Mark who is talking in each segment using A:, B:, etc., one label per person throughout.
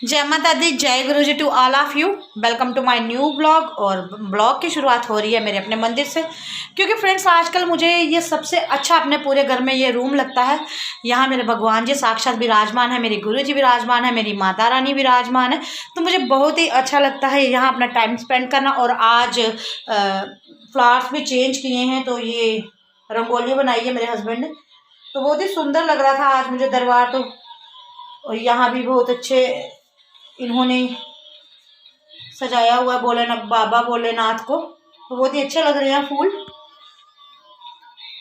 A: जय माता दी, जय Guru ji to all of you. Welcome to my new blog. और ब्लॉग की शुरुआत हो रही है मेरे अपने मंदिर से, क्योंकि फ्रेंड्स आजकल मुझे ये सबसे अच्छा अपने पूरे घर में ये रूम लगता है। यहाँ मेरे भगवान जी साक्षात विराजमान है, मेरे गुरु जी विराजमान है, मेरी माता रानी विराजमान है। तो मुझे बहुत ही अच्छा लगता है यहाँ अपना टाइम स्पेंड करना। और आज फ्लावर्स भी चेंज किए हैं, तो ये रंगोली बनाई है मेरे हस्बैंड ने, तो बहुत ही सुंदर लग रहा था आज मुझे दरबार। तो और यहाँ भी बहुत अच्छे इन्होंने सजाया हुआ भोलेनाथ बाबा भोलेनाथ को, तो बहुत ही अच्छे लग रहे हैं फूल।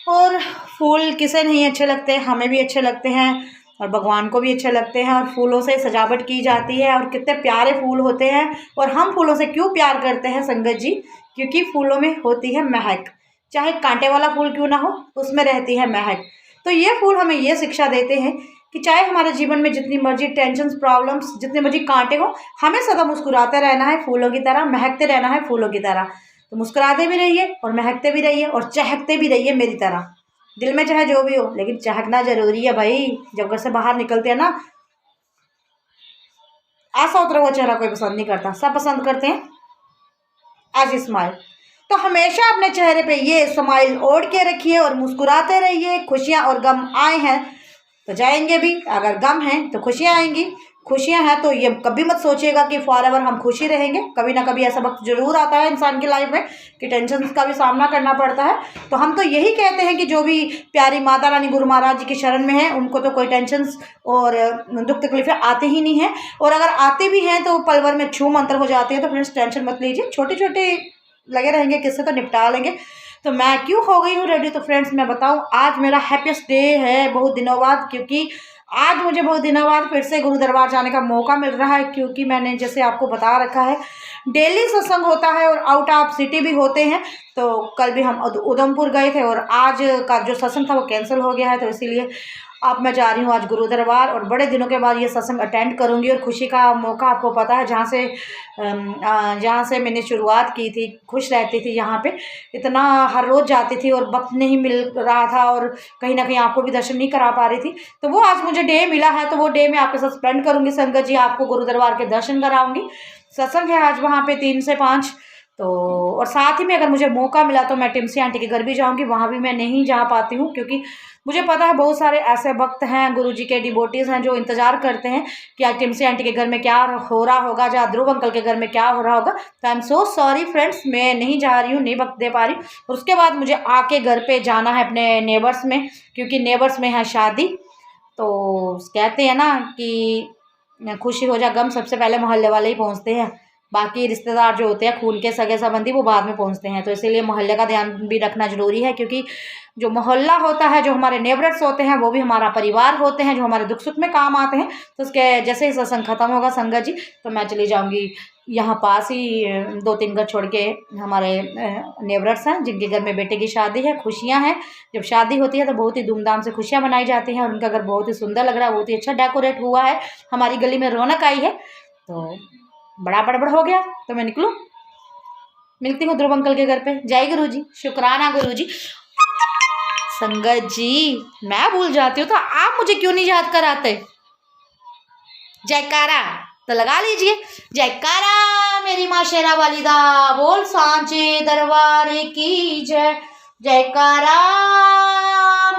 A: और फूल किसे नहीं अच्छे लगते, हमें भी अच्छे लगते हैं और भगवान को भी अच्छे लगते हैं। और फूलों से सजावट की जाती है और कितने प्यारे फूल होते हैं। और हम फूलों से क्यों प्यार करते हैं संगत जी? क्योंकि फूलों में होती है महक, चाहे कांटे वाला फूल क्यों ना हो, उसमें रहती है महक। तो ये फूल हमें ये शिक्षा देते हैं कि चाहे हमारे जीवन में जितनी मर्जी टेंशन प्रॉब्लम्स, जितने मर्जी कांटे हो, हमें सदा मुस्कुराते रहना है फूलों की तरह, महकते रहना है फूलों की तरह। तो मुस्कुराते भी रहिए और महकते भी रहिए और चहकते भी रहिए मेरी तरह। दिल में चाहे जो भी हो, लेकिन चहकना जरूरी है भाई। जब घर से बाहर निकलते हैं ना, ऐसा उतरा हुआ चेहरा कोई पसंद नहीं करता, सब पसंद करते हैं ऐसी स्माइल। तो हमेशा अपने चेहरे पे ये स्माइल ओढ़ के रखिए और मुस्कुराते रहिए। खुशियाँ और गम आए हैं तो जाएंगे भी, अगर गम है तो खुशियाँ आएंगी। खुशियाँ हैं तो ये कभी मत सोचिएगा कि फॉरएवर हम खुशी रहेंगे। कभी ना कभी ऐसा वक्त जरूर आता है इंसान की लाइफ में कि टेंशन का भी सामना करना पड़ता है। तो हम तो यही कहते हैं कि जो भी प्यारी माता रानी गुरु महाराज जी की शरण में है, उनको तो कोई टेंशन और दुख तकलीफें आते ही नहीं है। और अगर आते भी हैं तो पल भर में छू मंतर हो जाते हैं। तो फ्रेंड्स टेंशन मत लीजिए, छोटे छोटे लगे रहेंगे, किससे तो निपटा लेंगे। तो मैं क्यों हो गई हूँ रेडी? तो फ्रेंड्स मैं बताऊँ, आज मेरा हैप्पीएस्ट डे है बहुत दिनों बाद, क्योंकि आज मुझे बहुत दिनों बाद फिर से गुरु दरबार जाने का मौका मिल रहा है। क्योंकि मैंने जैसे आपको बता रखा है डेली सत्संग होता है और आउट ऑफ सिटी भी होते हैं। तो कल भी हम उधमपुर गए थे और आज का जो सत्संग था वो कैंसिल हो गया है। तो इसीलिए अब मैं जा रही हूँ आज गुरु दरबार और बड़े दिनों के बाद ये सत्संग अटेंड करूँगी। और खुशी का मौका आपको पता है, जहाँ से मैंने शुरुआत की थी, खुश रहती थी यहाँ पे, इतना हर रोज़ जाती थी और वक्त नहीं मिल रहा था और कहीं ना कहीं आपको भी दर्शन नहीं करा पा रही थी। तो वो आज मुझे डे मिला है, तो वो डे मैं आपके साथ स्पेंड करूँगी संगत जी, आपको गुरु दरबार के दर्शन कराऊँगी। सत्संग है आज वहाँ पे 3 से 5। तो और साथ ही में अगर मुझे मौका मिला तो मैं टिमसी आंटी के घर भी जाऊँगी। वहाँ भी मैं नहीं जा पाती हूँ क्योंकि मुझे पता है बहुत सारे ऐसे भक्त हैं, गुरुजी के डिवोटीज हैं जो इंतजार करते हैं कि आज टिमसी आंटी के घर में क्या हो रहा होगा, या ध्रुव अंकल के घर में क्या हो रहा होगा। तो I am so sorry friends, मैं नहीं जा रही हूँ, नहीं वक्त दे पा रही। और उसके बाद मुझे आके घर पे जाना है अपने नेबर्स में, क्योंकि नेबर्स में है शादी। तो कहते हैं ना कि खुशी हो जा गम सबसे पहले मोहल्ले वाले ही पहुँचते हैं, बाकी रिश्तेदार जो होते हैं खून के सगे संबंधी वो बाद में पहुंचते हैं। तो इसीलिए मोहल्ले का ध्यान भी रखना जरूरी है, क्योंकि जो मोहल्ला होता है, जो हमारे नेबर्स होते हैं, वो भी हमारा परिवार होते हैं, जो हमारे दुख सुख में काम आते हैं। तो उसके जैसे ही सत्संग खत्म होगा संगत जी, तो मैं चली जाऊंगी यहाँ पास ही 2-3 घर छोड़ के हमारे नेबर्स हैं जिनके घर में बेटे की शादी है, खुशियाँ हैं। जब शादी होती है तो बहुत ही धूमधाम से खुशियाँ मनाई जाती हैं और उनका घर बहुत ही सुंदर लग रहा है, बहुत ही अच्छा डेकोरेट हुआ है, हमारी गली में रौनक आई है। तो बड़ा बड़बड़ हो गया तो मैं निकलूं, मिलती हूँ ध्रुव अंकल के घर पे। जय गुरु जी, शुक्राना गुरु जी। संगत जी मैं भूल जाती हूँ तो आप मुझे क्यों नहीं याद कराते? जयकारा तो लगा लीजिए। जयकारा मेरी माँ शेरा वाली दा बोल, सांचे दरबार की जय। जयकारा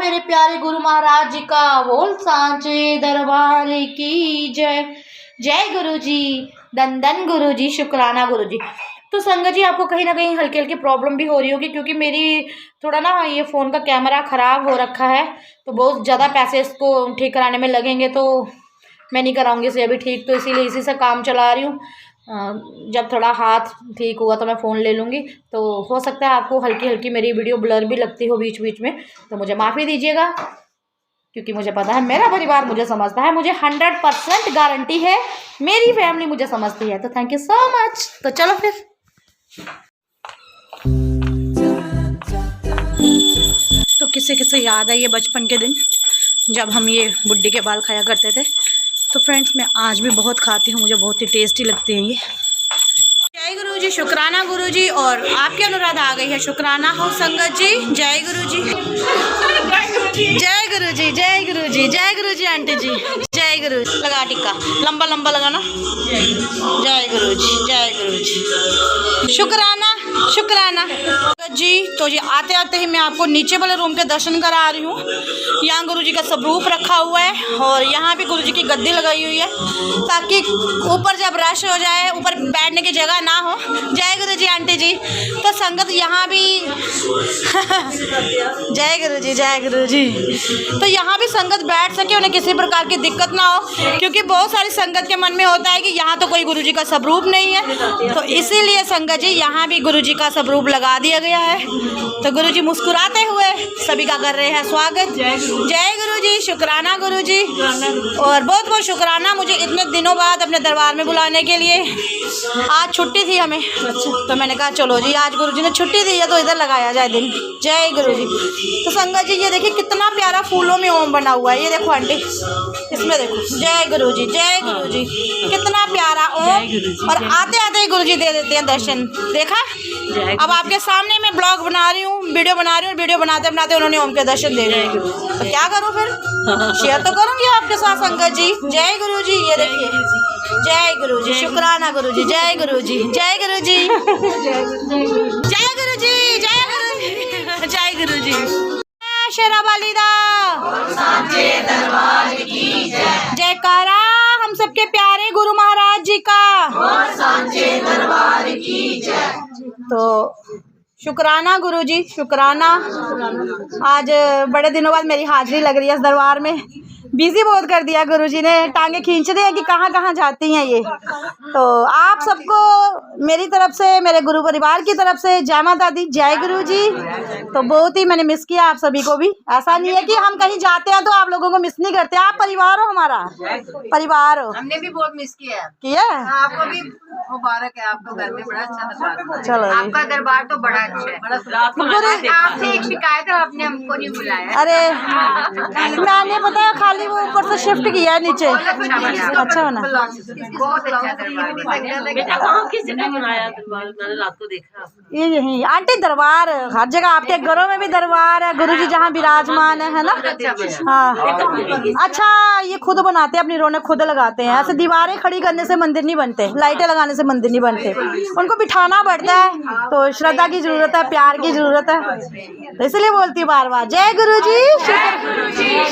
A: मेरे प्यारे गुरु महाराज जी का बोल, सांचे दरबार की जय। जय गुरु जी, धन धन गुरु जी, शुक्राना गुरु जी। तो संगत जी आपको कहीं ना कहीं हल्की हल्की प्रॉब्लम भी हो रही होगी, क्योंकि मेरी थोड़ा ना ये फ़ोन का कैमरा ख़राब हो रखा है, तो बहुत ज़्यादा पैसे इसको ठीक कराने में लगेंगे, तो मैं नहीं कराऊंगी इसे अभी ठीक। तो इसीलिए इसी से काम चला रही हूँ। जब थोड़ा हाथ ठीक हुआ तो मैं फ़ोन ले लूँगी। तो हो सकता है आपको हल्की हल्की मेरी वीडियो ब्लर भी लगती हो बीच बीच में, तो मुझे माफ़ी दीजिएगा, क्योंकि मुझे पता है मेरा परिवार मुझे समझता है, मुझे 100% गारंटी है मेरी फैमिली मुझे समझती है। तो थैंक यू सो मच। तो चलो फिर तो किसे किसे याद है ये बचपन के दिन जब हम ये बुड्ढी के बाल खाया करते थे? तो फ्रेंड्स मैं आज भी बहुत खाती हूँ, मुझे बहुत ही टेस्टी लगते हैं ये। जय गुरु जी, शुक्राना गुरु जी। और आपकी अनुराधा आ गई है, शुक्राना हो संगत जी। जय गुरु जी, जय गुरु जी, जय गुरु जी, जय गुरु जी। आंटी जी जय गुरु। लगा टिक्का, लंबा लंबा लगाना। जय गुरु जी, जय गुरु जी। शुक्राना शुक्राना जी। तो ये आते आते ही मैं आपको नीचे वाले रूम के दर्शन करा रही हूँ। यहाँ गुरु जी का स्वरूप रखा हुआ है और यहाँ भी गुरु जी की गद्दी लगाई हुई है ताकि ऊपर जब रश हो जाए ऊपर बैठने की जगह ना हो। जय गुरु जी आंटी जी। तो संगत यहाँ भी जय गुरु जी, जय गुरु जी। तो यहाँ भी संगत बैठ सके, उन्हें किसी प्रकार की दिक्कत ना हो, क्योंकि बहुत सारी संगत के मन में होता है कि यहाँ तो कोई गुरु जी का स्वरूप नहीं है। तो इसीलिए संगत जी यहाँ भी गुरु जी का स्वरूप लगा दिया गया है। तो गुरु जी मुस्कुराते हुए सभी का कर रहे हैं स्वागत। जय गुरु जी, शुक्राना गुरु जी। और बहुत बहुत शुक्राना मुझे इतने दिनों बाद अपने दरबार में बुलाने के लिए। आज छुट्टी थी हमें, तो मैंने कहा चलो जी आज गुरु जी ने छुट्टी दी है तो इधर लगाया जाए दिन। जय गुरु जी। तो संगत जी ये देखिए कितना प्यारा फूलों में ओम बना हुआ है। ये देखो आंटी, इसमें देखो। जय गुरु जी, जय गुरु जी। कितना प्यारा ओम। और आते आते ही गुरु जी दे देते हैं दर्शन। देखा, अब आपके सामने मैं ब्लॉग बना रही हूँ, वीडियो बना रही हूँ, वीडियो बनाते बनाते उन्होंने ओम के दर्शन दे दिए। तो क्या करूँ फिर, शेयर तो करूँगी आपके साथ संगत जी। जय गुरु जी। ये देखिए, जय गुरु जी, शुक्राना गुरु जी, जय गुरु जी, जय गुरु जी, जय गुरु जी, जय गुरु जी, जय गुरु जी। शेरा वालिदा जयकारा हम सबके प्यारे गुरु महाराज जी का। तो शुक्राना गुरु जी, शुक्राना। आज बड़े दिनों बाद मेरी हाजिरी लग रही है इस दरबार में। बिजी बहुत कर दिया गुरु जी ने, टांगे खींच रहे हैं कि कहाँ कहाँ जाती हैं ये। तो आप सबको मेरी तरफ से, मेरे गुरु परिवार की तरफ से जय माता दी, जय गुरु जी। तो बहुत ही मैंने मिस किया आप सभी को भी। ऐसा नहीं है कि हम कहीं जाते हैं तो आप लोगों को मिस नहीं करते, आप परिवार हो, हमारा परिवार हो।
B: हमने भी बहुत मिस किया
A: आपको
B: भी मुबारक है, आपको घर में बड़ा अच्छा दरबार।
A: चलो
B: आपका दरबार तो बड़ा अच्छा है। आपसे एक शिकायत है, आपने हमको नहीं बुलाया।
A: अरे मैंने पता है खाली वो ऊपर से शिफ्ट किया है नीचे। अच्छा बना,
B: बहुत अच्छा दरबार। मैंने रात को देखा।
A: ये यही आंटी दरबार हर जगह, आपके घरों में भी दरबार है, गुरु जी जहाँ विराजमान है ना। हाँ अच्छा, ये खुद बनाते हैं, अपनी रौनक खुद लगाते हैं। ऐसे दीवारें खड़ी करने से मंदिर नहीं बनते, लाइटें लगाने से मंदिर नहीं बनते, उनको बिठाना पड़ता है। तो श्रद्धा की जरूरत है, प्यार की जरूरत है, तो इसलिए बोलती हूँ बार बार जय गुरु जी,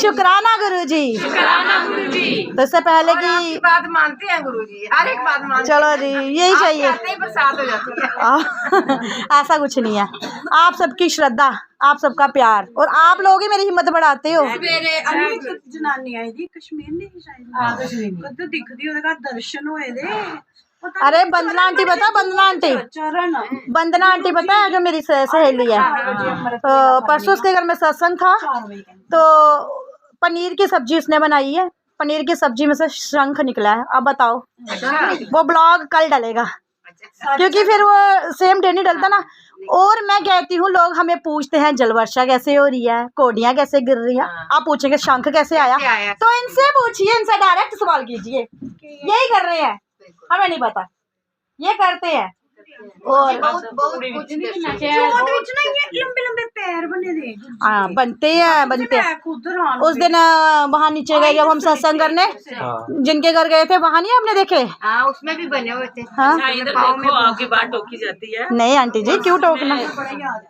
A: शुक्राना गुरु जी। तो इससे पहले की
B: बात मानते हैं गुरु जी, हर एक बात मानते।
A: चलो जी, यही चाहिए।
B: प्रसाद हो जाती है।
A: ऐसा कुछ नहीं है, आप सबकी श्रद्धा, आप सबका प्यार और आप लोग ही मेरी हिम्मत बढ़ाते हो।
C: जनानी आई थी कश्मीर ने दिखदी ओदे घर दर्शन होए दे।
A: अरे बंदना आंटी पता, बंदना आंटी, बंदना आंटी पता है जो मेरी सहेली है। तो परसों उसके घर में सत्संग था, तो पनीर की सब्जी उसने बनाई है, पनीर की सब्जी में से शंख निकला है। अब बताओ, वो ब्लॉग कल डलेगा क्योंकि फिर वो सेम डे नहीं डलता ना। और मैं कहती हूँ लोग हमें पूछते हैं जल वर्षा कैसे हो रही है, कोडियाँ कैसे गिर रही हैं। आप पूछेंगे शंख कैसे आया, तो इनसे पूछिए, इनसे डायरेक्ट सवाल कीजिए। यही कर रहे हैं, हमें नहीं पता, ये करते हैं। और
C: लंबे पैर बने थे।
A: हाँ बनते हैं, बनते हैं। उस दिन वहाँ नीचे गए जब हम सत्संग करने, जिनके घर गए थे वहाँ नहीं आपने देखे?
B: हाँ उसमें भी बने हुए थे।
A: हाँ
B: इधर देखो, आपकी बात टोकी जाती है।
A: नहीं आंटी जी, क्यों टोकना।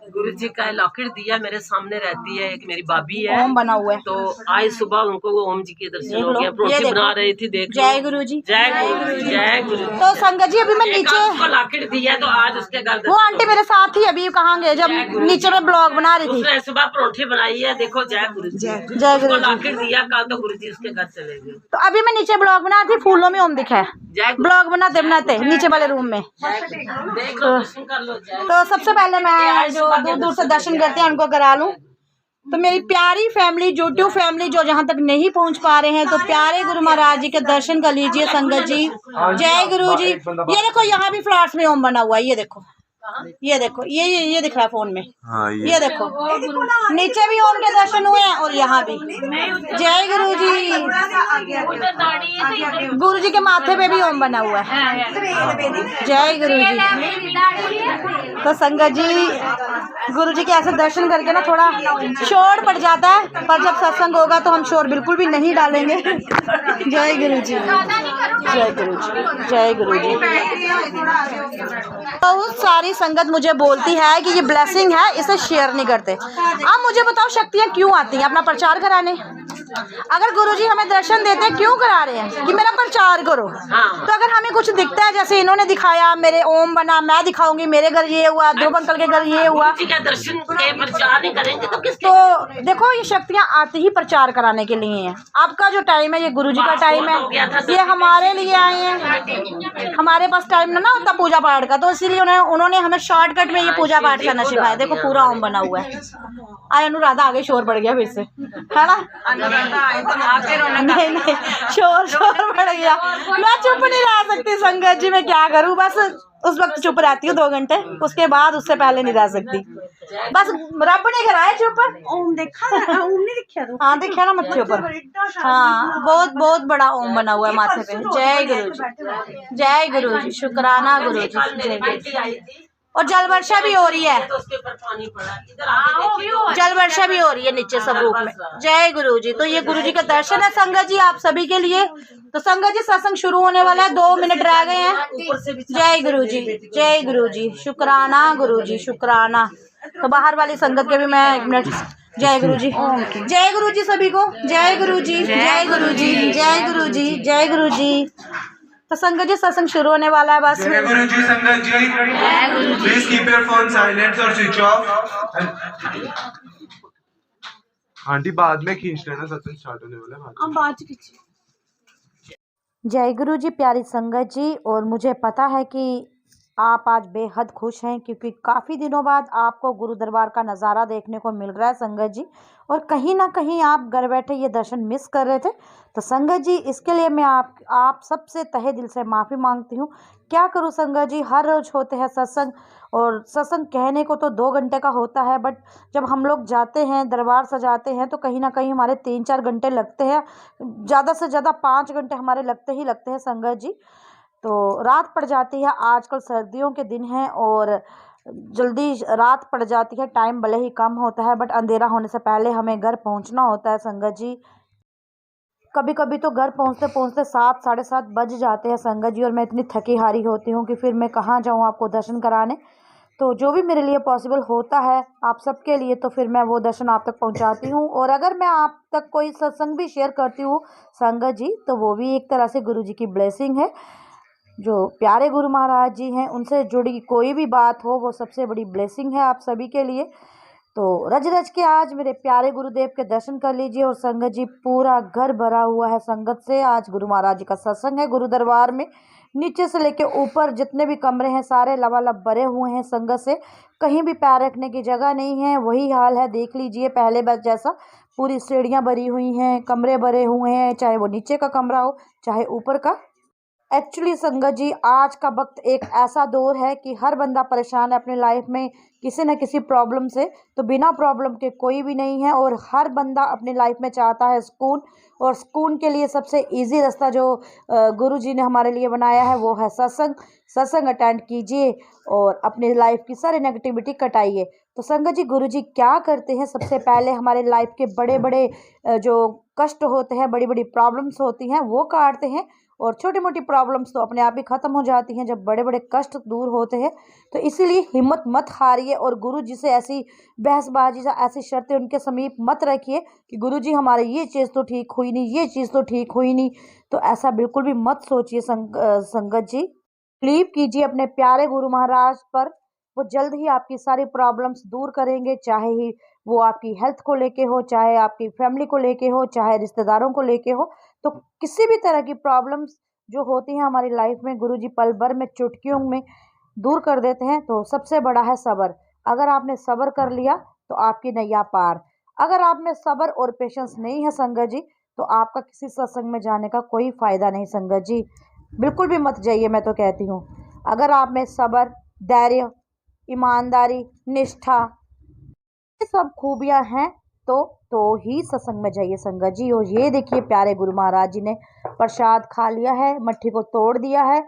D: गुरु जी का लॉकेट दिया, मेरे सामने रहती है, एक मेरी भाभी है,
A: ओम बना हुआ है।
D: तो आज सुबह उनको वो ओम जी के दर्शन हो गया। रोटी बना रही थी, देख
A: जय गुरु जी,
D: जय गुरु जी, जय गुरु।
A: तो संगत जी अभी मैं नीचे,
D: लॉकेट दिया तो आज उसके घर
A: वो आंटी मेरे साथ ही अभी कहाँ गए जब नीचे में ब्लॉग बना रही थी।
D: उसने सुबह परोठे बनाई है, देखो जय गुरु जी,
A: जय गुरु जी।
D: लॉकेट दिया, कल तो गुरु जी उसके घर चले गए।
A: तो अभी मैं नीचे ब्लॉग बना रही थी, फूलों में ओम दिखा है, ब्लॉग बनाते बनाते नीचे वाले रूम में।
D: देख लो, दर्शन कर लो।
A: तो सबसे पहले मैं जो दूर दूर से दर्शन करते हैं उनको करा लूं। तो मेरी प्यारी फैमिली, यूट्यूब फैमिली जो जहां तक नहीं पहुंच पा रहे हैं, तो प्यारे गुरु महाराज जी के दर्शन कर लीजिए संगत जी। जय गुरु जी। ये देखो यहाँ भी फ्लावर्स में ओम बना हुआ है, ये देखो, ये देखो, ये दिख रहा है फोन में। ये देखो नीचे भी ओम के दर्शन हुए हैं और यहाँ भी। जय गुरु जी। गुरु जी के माथे पे भी ओम बना हुआ है। जय गुरु जी। तो संगत जी गुरु जी के ऐसे दर्शन करके ना थोड़ा शोर पड़ जाता है, पर जब सत्संग होगा तो हम शोर बिल्कुल भी नहीं डालेंगे। जय गुरु जी। जय गुरु जी, जय गुरु जी। बहुत सारी संगत मुझे बोलती है कि ये ब्लेसिंग है, इसे शेयर नहीं करते। अब मुझे बताओ शक्तियाँ क्यों आती हैं? अपना प्रचार कराने। अगर गुरुजी हमें दर्शन देते हैं क्यों करा रहे हैं कि मेरा प्रचार करो। तो अगर हमें कुछ दिखता है, जैसे इन्होंने दिखाया मेरे ओम बना, मैं दिखाऊंगी मेरे घर ये हुआ, ध्रुव अंकल के घर ये हुआ,
D: दर्शन के प्रचार नहीं करेंगे तो किसके?
A: तो देखो ये शक्तियाँ आती ही प्रचार कराने के लिए हैं। आपका जो टाइम है ये गुरुजी का टाइम है, ये हमारे लिए आए हैं। हमारे पास टाइम ना होता पूजा पाठ का, तो इसीलिए उन्होंने हमें शॉर्टकट में ये पूजा पाठ करना सिखाया। देखो पूरा ओम बना हुआ है। आए अनुराधा आगे शोर बढ़ गया फिर से, है ना? नहीं नहीं, शोर बढ़ गया। मैं चुप नहीं रह सकती संगत जी, मैं क्या करूं? बस उस वक्त चुप रहती हूँ 2 घंटे, उसके बाद उससे पहले नहीं रह सकती। बस रब ने कराया चुप।
C: ओम देखा ना? ओम नहीं दिखा तो?
A: हाँ देखा ना माथे ऊपर। हाँ बहुत बहुत बड़ा ओम बना हुआ है माथे पे। जय गुरु जी, जय गुरु जी, शुक्राना गुरु जी, जय गुरु जी। और जल वर्षा भी हो रही है, जल वर्षा भी हो रही है नीचे सब रूप में। जय गुरु जी। तो ये गुरु जी का दर्शन है संगत जी आप सभी के लिए। तो संगत जी सत्संग शुरू होने वाला है, 2 मिनट रह गए हैं। जय गुरु जी, जय गुरु जी, शुक्राना गुरु जी, शुक्राना। तो बाहर वाली संगत के भी मैं 1 मिनट। जय गुरु जी, जय गुरु जी सभी को। जय गुरु जी, जय गुरु जी, जय गुरु जी, जय गुरु जी। तो संगत जी सत्संग शुरू होने वाला है बस।
E: जय गुरु जी। संगत जी please keep your phone silent और स्विच ऑफ। आंटी बाद में खींच लेना, सत्संग स्टार्ट होने वाला है।
C: अब बात कीजिए।
A: जय गुरु जी प्यारी संगत जी। और मुझे पता है कि आप आज बेहद खुश हैं, क्योंकि काफ़ी दिनों बाद आपको गुरु दरबार का नज़ारा देखने को मिल रहा है संगत जी। और कहीं ना कहीं आप घर बैठे ये दर्शन मिस कर रहे थे। तो संगत जी इसके लिए मैं आप सबसे तहे दिल से माफ़ी मांगती हूँ। क्या करूँ संगत जी, हर रोज़ होते हैं सत्संग, और सत्संग कहने को तो 2 घंटे का होता है, बट जब हम लोग जाते हैं दरबार सजाते हैं तो कहीं ना कहीं हमारे 3-4 घंटे लगते हैं, ज़्यादा से ज़्यादा 5 घंटे हमारे लगते ही लगते हैं संगत जी। तो रात पड़ जाती है, आजकल सर्दियों के दिन हैं और जल्दी रात पड़ जाती है। टाइम भले ही कम होता है, बट अंधेरा होने से पहले हमें घर पहुंचना होता है संगत जी। कभी कभी तो घर पहुंचते पहुंचते 7 साढ़े 7 बज जाते हैं संगत जी, और मैं इतनी थकी हारी होती हूँ कि फिर मैं कहाँ जाऊँ आपको दर्शन कराने। तो जो भी मेरे लिए पॉसिबल होता है आप सबके लिए, तो फिर मैं वो दर्शन आप तक पहुंचाती हूँ। और अगर मैं आप तक कोई सत्संग भी शेयर करती हूँ संगत जी, तो वो भी एक तरह से गुरु जी की ब्लेसिंग है। जो प्यारे गुरु महाराज जी हैं उनसे जुड़ी कोई भी बात हो, वो सबसे बड़ी ब्लेसिंग है आप सभी के लिए। तो रज रज के आज मेरे प्यारे गुरुदेव के दर्शन कर लीजिए। और संगत जी पूरा घर भरा हुआ है संगत से। आज गुरु महाराज जी का सत्संग है गुरु दरबार में। नीचे से लेके ऊपर जितने भी कमरे हैं सारे लबालब भरे हुए हैं संगत से, कहीं भी पैर रखने की जगह नहीं है। वही हाल है, देख लीजिए पहले बस जैसा। पूरी सीढ़ियाँ भरी हुई हैं, कमरे भरे हुए हैं, चाहे वो नीचे का कमरा हो चाहे ऊपर का। एक्चुअली संगत जी आज का वक्त एक ऐसा दौर है कि हर बंदा परेशान है अपनी लाइफ में किसी न किसी प्रॉब्लम से। तो बिना प्रॉब्लम के कोई भी नहीं है, और हर बंदा अपनी लाइफ में चाहता है सुकून। और सुकून के लिए सबसे इजी रास्ता जो गुरु जी ने हमारे लिए बनाया है वो है सत्संग। सत्संग अटेंड कीजिए और अपनी लाइफ की सारी नेगेटिविटी कटाइए। तो संगत जी गुरु जी क्या करते हैं, सबसे पहले हमारे लाइफ के बड़े बड़े जो कष्ट होते हैं, बड़ी बड़ी प्रॉब्लम्स होती हैं वो काटते हैं। और छोटी मोटी प्रॉब्लम्स तो अपने आप ही ख़त्म हो जाती हैं जब बड़े बड़े कष्ट दूर होते हैं। तो इसीलिए हिम्मत मत हारिए, और गुरु जी से ऐसी बहसबाजी से ऐसी शर्तें उनके समीप मत रखिए कि गुरु जी हमारे ये चीज़ तो ठीक हुई नहीं, ये चीज़ तो ठीक हुई नहीं। तो ऐसा बिल्कुल भी मत सोचिए संगत जी। बिलीव कीजिए अपने प्यारे गुरु महाराज पर, वो जल्द ही आपकी सारी प्रॉब्लम्स दूर करेंगे। चाहे ही वो आपकी हेल्थ को लेके हो, चाहे आपकी फैमिली को लेके हो, चाहे रिश्तेदारों को लेके हो। तो किसी भी तरह की प्रॉब्लम्स जो होती हैं हमारी लाइफ में, गुरुजी पल भर में चुटकियों में दूर कर देते हैं। तो सबसे बड़ा है सब्र। अगर आपने सब्र कर लिया तो आपकी नैया पार। अगर आप में सब्र और पेशेंस नहीं है संगत जी, तो आपका किसी सत्संग में जाने का कोई फ़ायदा नहीं संगत जी। बिल्कुल भी मत जाइए, मैं तो कहती हूँ। अगर आप में सब्र, धैर्य, ईमानदारी, निष्ठा, ये सब खूबियाँ हैं तो ही सत्संग में जाइए संगत जी। और ये देखिए प्यारे गुरु महाराज जी ने प्रसाद खा लिया है, मट्ठी को तोड़ दिया है,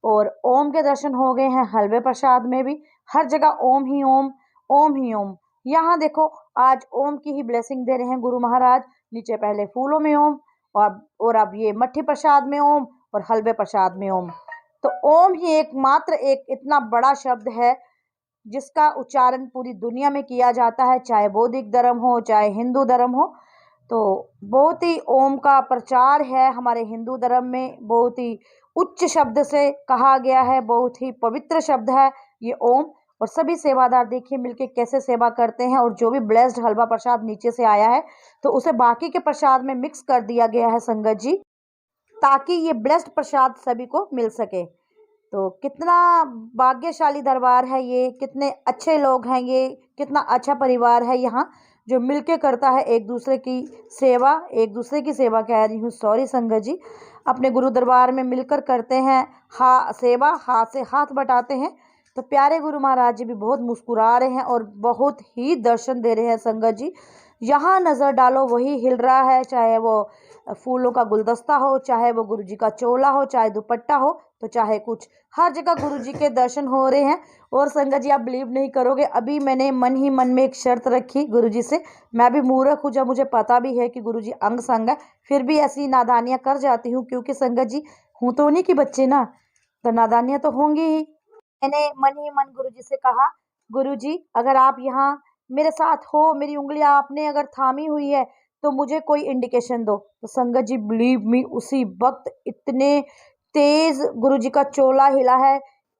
A: और ओम के दर्शन हो गए हैं हलवे प्रसाद में भी। हर जगह ओम ही ओम, ओम ही ओम। यहाँ देखो आज ओम की ही ब्लेसिंग दे रहे हैं गुरु महाराज। नीचे पहले फूलों में ओम, और अब ये मट्ठी प्रसाद में ओम, और हलवे प्रसाद में ओम। तो ओम ही एकमात्र एक इतना बड़ा शब्द है जिसका उच्चारण पूरी दुनिया में किया जाता है, चाहे बौद्धिक धर्म हो चाहे हिंदू धर्म हो। तो बहुत ही ओम का प्रचार है हमारे हिंदू धर्म में, बहुत ही उच्च शब्द से कहा गया है, बहुत ही पवित्र शब्द है ये ओम। और सभी सेवादार देखिए मिलके कैसे सेवा करते हैं, और जो भी ब्लेस्ड हलवा प्रसाद नीचे से आया है तो उसे बाकी के प्रसाद में मिक्स कर दिया गया है संगत जी, ताकि ये ब्लेस्ड प्रसाद सभी को मिल सके। तो कितना भाग्यशाली दरबार है ये, कितने अच्छे लोग हैं ये, कितना अच्छा परिवार है यहाँ जो मिलके करता है एक दूसरे की सेवा, एक दूसरे की सेवा कह रही हूँ, सॉरी संगत जी, अपने गुरु दरबार में मिलकर करते हैं सेवा, हाथ से हाथ बटाते हैं। तो प्यारे गुरु महाराज जी भी बहुत मुस्कुरा रहे हैं और बहुत ही दर्शन दे रहे हैं संगत जी। यहाँ नज़र डालो वही हिल रहा है, चाहे वो फूलों का गुलदस्ता हो, चाहे वो गुरुजी का चोला हो, चाहे दुपट्टा हो, तो चाहे कुछ, हर जगह गुरुजी के दर्शन हो रहे हैं। और संगत जी आप बिलीव नहीं करोगे, अभी मैंने मन ही मन में एक शर्त रखी गुरुजी से, मैं भी मूर्ख हूँ, जब मुझे पता भी है कि गुरुजी अंग संग है, फिर भी ऐसी नादानियाँ कर जाती हूँ, क्योंकि संगत जी हूँ तो उन्हीं की बच्चे ना, तो नादानियाँ तो होंगी ही। मैंने मन ही मन गुरुजी से कहा, गुरुजी अगर आप यहाँ मेरे साथ हो, मेरी उंगलियां आपने अगर थामी हुई है तो मुझे कोई इंडिकेशन दो। तो संगत जी बिलीव मी, उसी वक्त इतने तेज गुरुजी का चोला हिला है।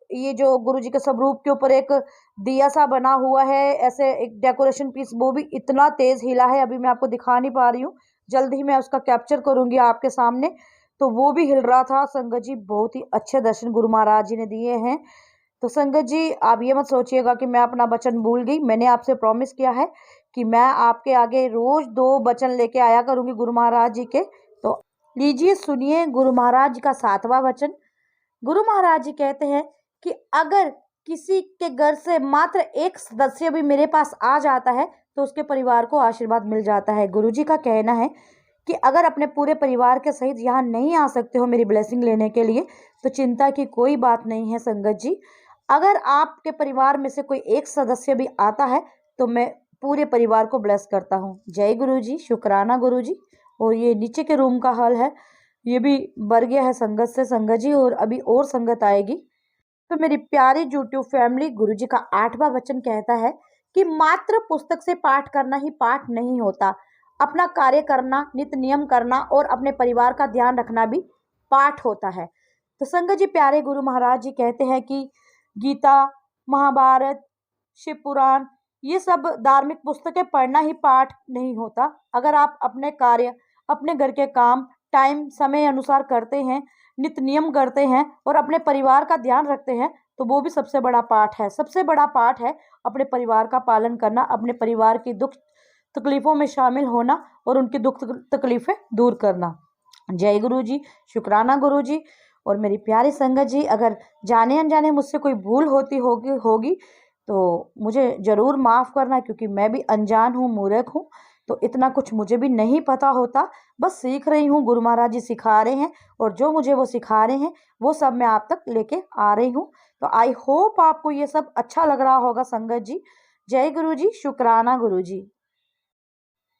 A: ये जो गुरुजी के स्वरूप के ऊपर एक दिया सा बना हुआ है, ऐसे एक डेकोरेशन पीस, वो भी इतना तेज हिला है, अभी मैं आपको दिखा नहीं पा रही हूँ, जल्द ही मैं उसका कैप्चर करूंगी आपके सामने। तो वो भी हिल रहा था संगत जी, बहुत ही अच्छे दर्शन गुरु महाराज जी ने दिए हैं। तो संगत जी आप ये मत सोचिएगा कि मैं अपना वचन भूल गई, मैंने आपसे प्रॉमिस किया है कि मैं आपके आगे रोज 2 वचन लेके आया करूंगी गुरु महाराज जी के। तो लीजिए सुनिए गुरु महाराज जी का 7वां वचन। गुरु महाराज जी कहते हैं कि अगर किसी के घर से मात्र एक सदस्य भी मेरे पास आ जाता है तो उसके परिवार को आशीर्वाद मिल जाता है। गुरु जी का कहना है कि अगर अपने पूरे परिवार के सहित यहाँ नहीं आ सकते हो मेरी ब्लेसिंग लेने के लिए तो चिंता की कोई बात नहीं है संगत जी। अगर आपके परिवार में से कोई एक सदस्य भी आता है तो मैं पूरे परिवार को ब्लेस करता हूँ। जय गुरु जी, शुक्राना गुरु जी। और ये नीचे के रूम का हाल है, ये भी भर गया है संगत से संगत जी, और अभी और संगत आएगी। तो मेरी प्यारी यूट्यूब फैमिली, गुरु जी का 8वां वचन कहता है कि मात्र पुस्तक से पाठ करना ही पाठ नहीं होता, अपना कार्य करना, नित्य नियम करना और अपने परिवार का ध्यान रखना भी पाठ होता है। तो संगत जी प्यारे गुरु महाराज जी कहते हैं कि गीता, महाभारत, शिव पुराण, ये सब धार्मिक पुस्तकें पढ़ना ही पाठ नहीं होता। अगर आप अपने कार्य, अपने घर के काम टाइम समय अनुसार करते हैं, नित्य नियम करते हैं और अपने परिवार का ध्यान रखते हैं तो वो भी सबसे बड़ा पाठ है। सबसे बड़ा पाठ है अपने परिवार का पालन करना, अपने परिवार की दुख तकलीफ़ों में शामिल होना और उनकी दुख तकलीफ़ें दूर करना। जय गुरु जी, शुक्राना गुरु जी। और मेरी प्यारी संगत जी, अगर जाने अनजाने मुझसे कोई भूल होगी तो मुझे ज़रूर माफ़ करना, क्योंकि मैं भी अनजान हूँ, मूर्ख हूँ, तो इतना कुछ मुझे भी नहीं पता होता, बस सीख रही हूँ। गुरु महाराज जी सिखा रहे हैं और जो मुझे वो सिखा रहे हैं वो सब मैं आप तक लेके आ रही हूँ। तो आई होप आपको ये सब अच्छा लग रहा होगा संगत जी। जय गुरु जी, शुक्राना गुरु जी।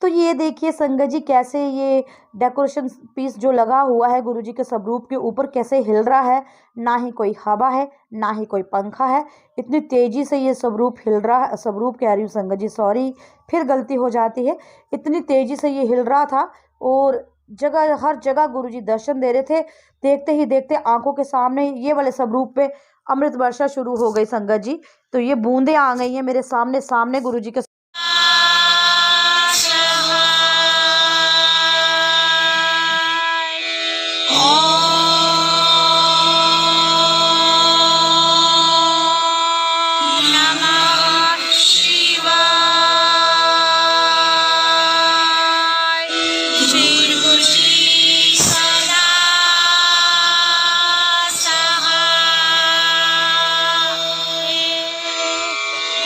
A: तो ये देखिए संगत जी कैसे ये डेकोरेशन पीस जो लगा हुआ है गुरुजी के स्वरूप के ऊपर कैसे हिल रहा है, ना ही कोई हवा है ना ही कोई पंखा है, इतनी तेजी से ये स्वरूप हिल रहा है, स्वरूप कह रही हूँ संगत जी, सॉरी फिर गलती हो जाती है, इतनी तेजी से ये हिल रहा था और जगह हर जगह गुरुजी दर्शन दे रहे थे। देखते ही देखते आंखों के सामने ये वाले स्वरूप पे अमृत वर्षा शुरू हो गई संगत जी। तो ये बूंदें आ गई हैं मेरे सामने सामने गुरुजी के।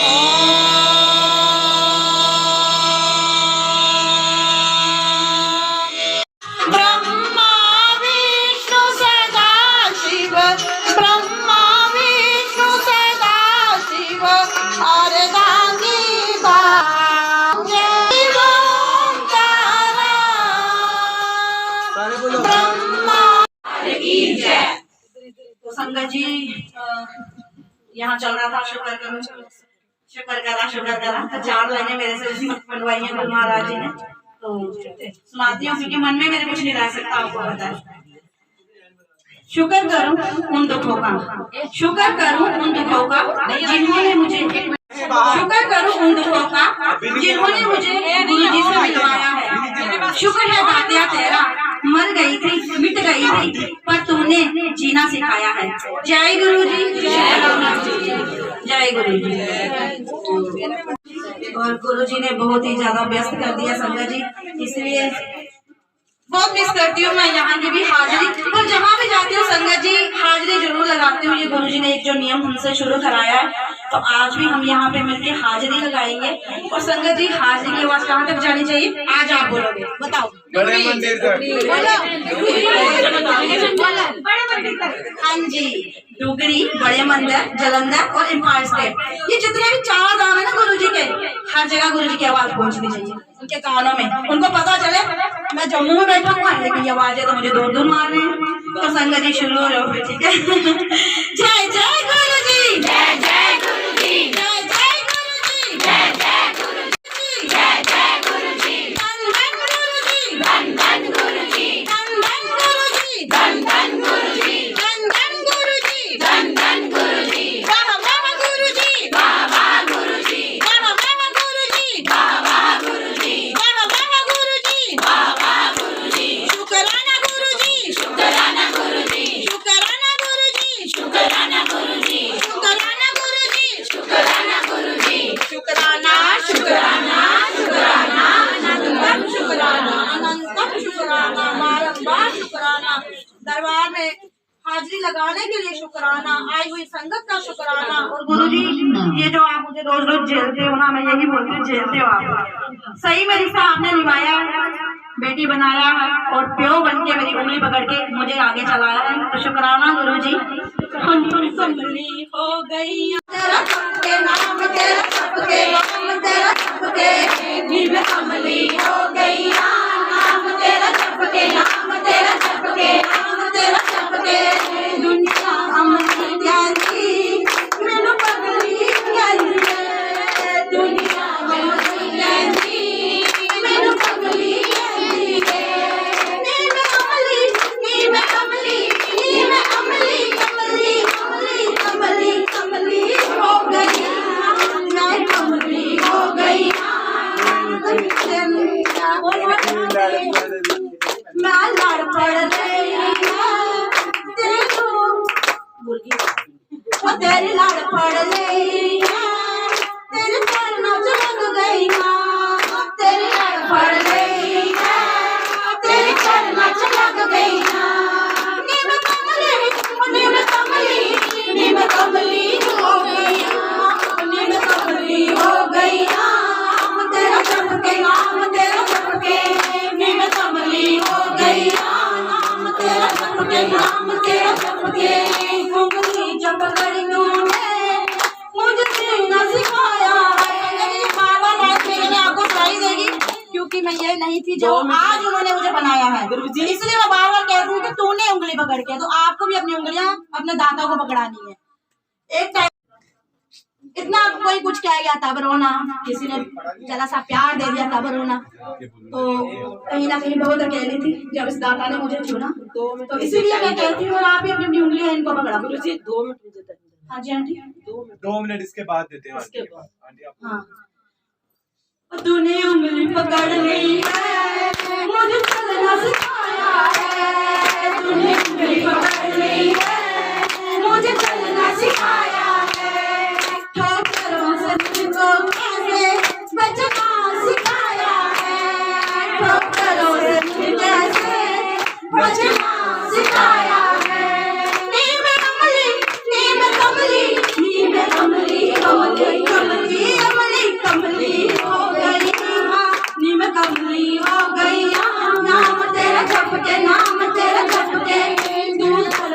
F: ओम
A: तो संगत जी यहाँ चल रहा था शुक्र करो, शुक्र करा। तो 4 लाइनें मेरे से उसमें बनवाई हैं गुरु महाराज जी ने, तो सुनाती हूँ क्योंकि मन में मेरे कुछ नहीं रह सकता, आपको पता है। शुक्र करूं उन दुखों का, शुक्र करूं उन दुखों का जिन्होंने मुझे, शुक्र करूं उन दुखों का जिन्होंने मुझे गुरु जी से मिलवाया है। शुक्र है दातिया तेरा, मर गई थी मिट गई थी पर तूने जीना सिखाया है। जय गुरु जी, जय गुरु जी। और गुरु जी ने बहुत ही ज्यादा व्यस्त कर दिया संगत जी, इसलिए बहुत मिस करती हूँ मैं यहाँ की भी हाजिरी। और जहाँ भी जाती हूँ संगत जी हाजिरी जरूर लगाती हूँ। ये गुरु जी ने एक जो नियम हमसे शुरू कराया है, तो आज भी हम यहाँ पे मिलके हाजिरी लगाएंगे। और संगत जी हाजिरी की आवाज कहाँ तक जानी चाहिए, आज आप बोलोगे, बताओ।
E: बड़े मंदिर तक
A: हाँ जी, डुगरी, बड़े मंदिर, जलंधर और एम्पायर स्टेट, ये जितने भी 4 धाम है ना गुरु जी के, हर जगह गुरु जी की आवाज पहुंचनी चाहिए उनके कानों में, उनको पता चले मैं जम्मू में बैठा हुआ है लेकिन ये आवाजें तो मुझे दूर दूर मार रहे हैं। तो संगत जी शुरू हो रहे हो फिर, ठीक है। जय जय गुरु जी, जय जय गुरु जी, जय जय गुरु जी, जय जय गुरु जी, जय जय गुरु जी, धन धन गुरु जी, धन धन गुरु जी, धन धन गुरु जी, धन धन गुरु जी, धन धन गुरु जी, धन धन गुरु जी, वाह वाह गुरु जी, वाह वाह गुरु जी, वाह वाह गुरु जी, वाह वाह गुरु जी, वाह वाह गुरु जी, वाह वाह गुरु जी, शुक्राना गुरु जी, शुक्राना गुरु जी, शुक्राना गुरु जी, शुक्राना गुरु जी, शुक्राना गुरु जी, शुक्राना गुरु जी, शुक्राना शुक्राना शुक्राना अनंतम शुक्राना, अनंतम शुक्राना, बारंबार शुक्राना, दरबार में हाजिरी लगाने के लिए शुक्राना, आई हुई संगत का शुक्राना। और गुरु जी ये जो आप मुझे रोज रोज झेलते हो ना, मैं यही बोलती हूँ झेलते हो आप, सही में रिश्ता आपने निभाया है, बेटी बनाया है और प्यो बन के मेरी उंगली पकड़ के मुझे आगे चलाया है, तो शुक्राना गुरु जी। कमली हो गई तेरा सबके नाम, तेरा सबके नाम, तेरा सबके नीम कमली हो गई नाम, तेरा सबके नाम, तेरा सबके नाम, तेरा सबके दुनिया अमली कहती मैनू पगली कहती है, दुनिया अमली कहती मैनू पगली कहती है। नीम कमली, नीम कमली, नीम अमली, कमली कमली कमली कमली हो गई, मैं कमली हो गई, मैं लड़ पड़ रही है तेरे को, तेरी लड़ पड़ रही है, तेरे चरणों से लग गई माँ, तेरी लड़ पड़ रही है, तेरे चरणों से लग गई माँ। नीम कमली, नीम कमली, नीम कमली हो गई, नीम कमली हो गई नाम, तेरा सबके नाम, तेरा सबके नीम कमली हो गई नाम, तेरा सबके नाम, तेरा सबके उंगली जब पकड़ी तूने मुझे जीना सिखाया है। ये बाबा मैंने आपको सही देगी क्योंकि मैं ये नहीं थी जो आज उन्होंने मुझे बनाया है, इसलिए मैं बार बार कहती हूँ कि तूने उंगली पकड़ के, तो आपको भी अपनी उंगलियां अपने दाता को पकड़ानी है। एक टाइम इतना कोई कुछ कह गया तब रोना, किसी ने जरा सा प्यार दे दिया तब रोना, तो कहीं ना कहीं बहुत अकेली थी जब इस दाता ने मुझे चुना, तो इसीलिए मैं कहती हूँ आप भी अपनी अपनी उंगलियां इनको पकड़ा। 2 मिनट मुझे, हाँ जी आंटी
E: 2 मिनट इसके बाद देते हैं
A: इसके बाद।
E: आंटी आप।
A: हाँ, तूने उंगली पकड़ ली है, मुझे चलना सिखाया है, तूने उंगली पकड़ ली है, मुझे चलना सिखाया है, ठोकरों से तुझको कैसे बचना सिखाया है, ठोकरों से तुझे कैसे बचना सिखाया है। नीम कमली, नीम कमली, नीम कमली, कमली कमली कमली कमली हो गई, नीम कमली हो गई नाम, तेरा जप के नाम, तेरा जप के दूध पर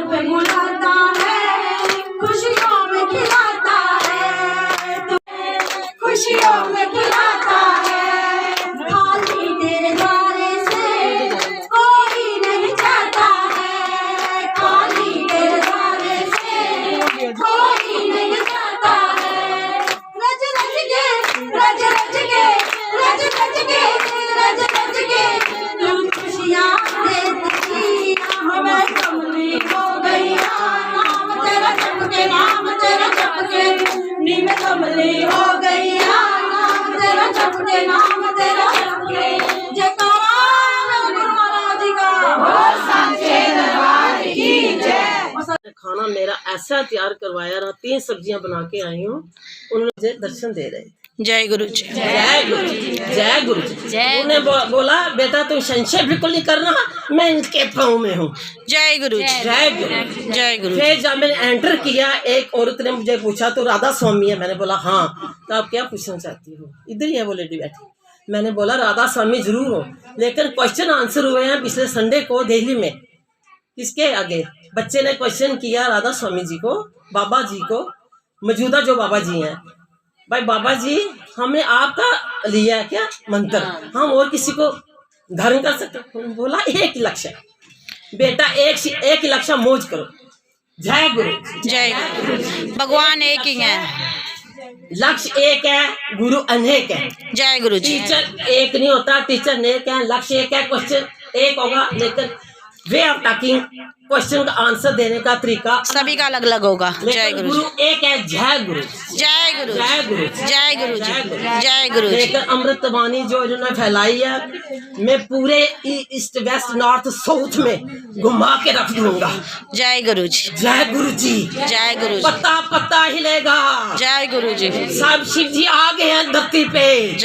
D: खाना मेरा ऐसा तैयार करवाया ना, 3 सब्जियां बना के आई हूँ, उन्होंने मुझे दर्शन दे रहे।
A: जय गुरु जी।
D: जय गुरु जी, जय गुरु जी। उन्होंने बोला बेटा तुम संशय बिल्कुल नहीं करना, मैं इनके पाँव में हूँ।
A: जय गुरु जी।
D: जय गुरु,
A: जय गुरु।
D: फिर जब मैंने एंटर किया, एक औरत ने मुझे पूछा तो राधा स्वामी है, मैंने बोला हाँ। तो आप क्या पूछना चाहती हो? इधर ही है वो लेडी बैठी। मैंने बोला राधा स्वामी जरूर हो, लेकिन क्वेश्चन आंसर हुए हैं पिछले संडे को दिल्ली में। किसके आगे? बच्चे ने क्वेश्चन किया राधा स्वामी जी को, बाबा जी को, मौजूदा जो बाबा जी हैं, भाई बाबा जी हमने आपका लिया है क्या मंत्र, हम और किसी को धारण कर सकते? बोला एक लक्ष्य बेटा, एक लक्ष्य मौज करो। जय गुरु,
A: जय गुरु। भगवान एक ही है,
D: लक्ष्य एक है, गुरु अनेक है।
A: जय गुरु जी।
D: टीचर एक नहीं होता, टीचर अनेक है, लक्ष्य एक है, क्वेश्चन एक होगा, लेकिन वे ऑफ टॉकिंग, क्वेश्चन का आंसर देने का तरीका
A: सभी का अलग अलग होगा। जय गुरु जी।
D: गुरु एक है। जय गुरु,
A: जय गुरु,
D: जय गुरु,
A: जय गुरु जी, जय गुरु जी।
D: लेकिन अमृतवाणी जो इन्होंने फैलाई है, मैं पूरे ईस्ट वेस्ट नॉर्थ साउथ में घुमा के रख दूंगा।
A: जय गुरु जी।
D: जय गुरु जी,
A: जय गुरु जी।
D: पत्ता पत्ता हिलेगा।
A: जय गुरु जी।
D: सब शिव जी आ गए हैं धरती पे।